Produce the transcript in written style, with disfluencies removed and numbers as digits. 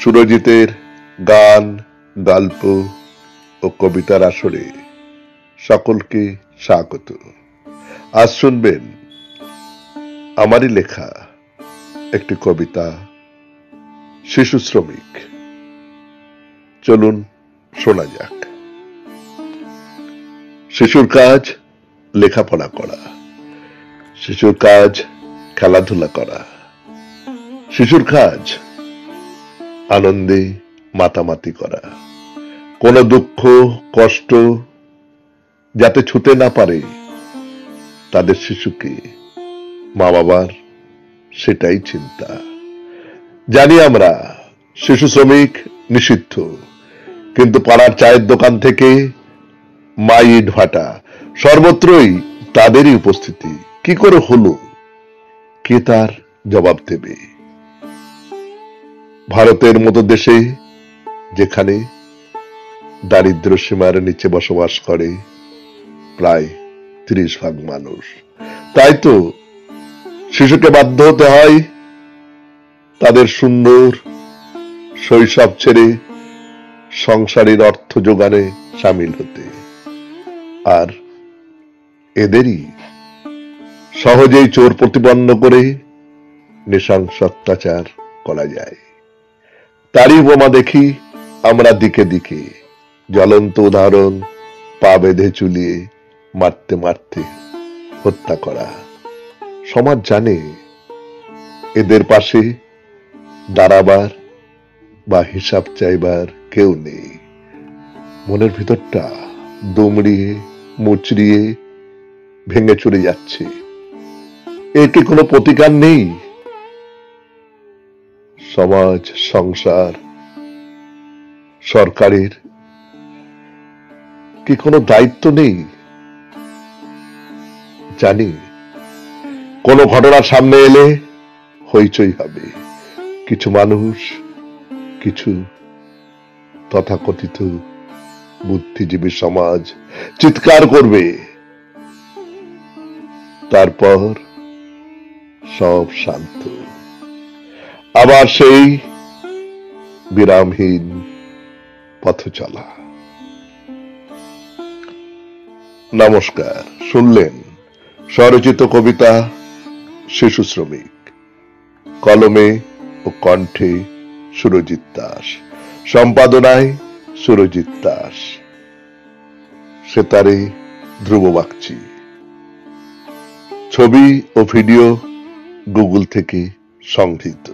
সুরজিতের গান, গল্প ও কবিতার আসরে সকলকে স্বাগত। আজ শুনবেন আমারই লেখা একটি কবিতা, শিশু শ্রমিক। চলুন শোনা যাক। শিশুর কাজ লেখাপড়া করা, শিশুর কাজ খেলাধুলা করা, শিশুর কাজ আনন্দে মাতামাতি করা। কোনো দুঃখ কষ্ট যাতে ছুতে না পারে তাদের শিশুকে মা বাবার সেটাই চিন্তা। জানি আমরা শিশু শ্রমিক নিষিদ্ধ, কিন্তু পাড়ার চায়ের দোকান থেকে মা ইট ভাটা সর্বত্রই তাদেরই উপস্থিতি। কি করে হলো, কে তার জবাব দেবে? ভারতের মতো দেশে, যেখানে দারিদ্র সীমার নিচে বসবাস করে প্রায় 30% মানুষ, তাই তো শিশুকে বাধ্য হতে হয় তাদের সুন্দর শৈশব ছেড়ে সংসারের অর্থ যোগানে সামিল হতে। আর এদেরই সহজেই চোর প্রতিপন্ন করে নৃশংস অত্যাচার করা যায়। তারই উপমা দেখি আমরা দিকে দিকে, জ্বলন্ত উদাহরণ, পা বেঁধে চুলিয়ে মারতে মারতে হত্যা করা। সমাজ জানে এদের পাশে দাঁড়াবার বা হিসাব চাইবার কেউ নেই। মনের ভিতরটা দুমড়িয়ে মুচড়িয়ে ভেঙে চলে যাচ্ছে। এর কি কোনো প্রতিকার নেই? সমাজ, সংসার, সরকারের কি কোনো দায়িত্ব নেই? জানি কোনো ঘটনার সামনে এলে হইচই হবে। কিছু মানুষ, কিছু তথাকথিত বুদ্ধিজীবী সমাজ চিৎকার করবে, তারপর সব শান্ত। আবার সেই বিরামহীন পথ চলা। নমস্কার, শুনলেন স্বরচিত কবিতা শিশু শ্রমিক। কলমে ও কণ্ঠে সুরজিৎ দাস, সম্পাদনায় সুরজিৎ দাস, সেতারে ধ্রুব বাগচি। ছবি ও ভিডিও গুগল থেকে সংগৃহীত।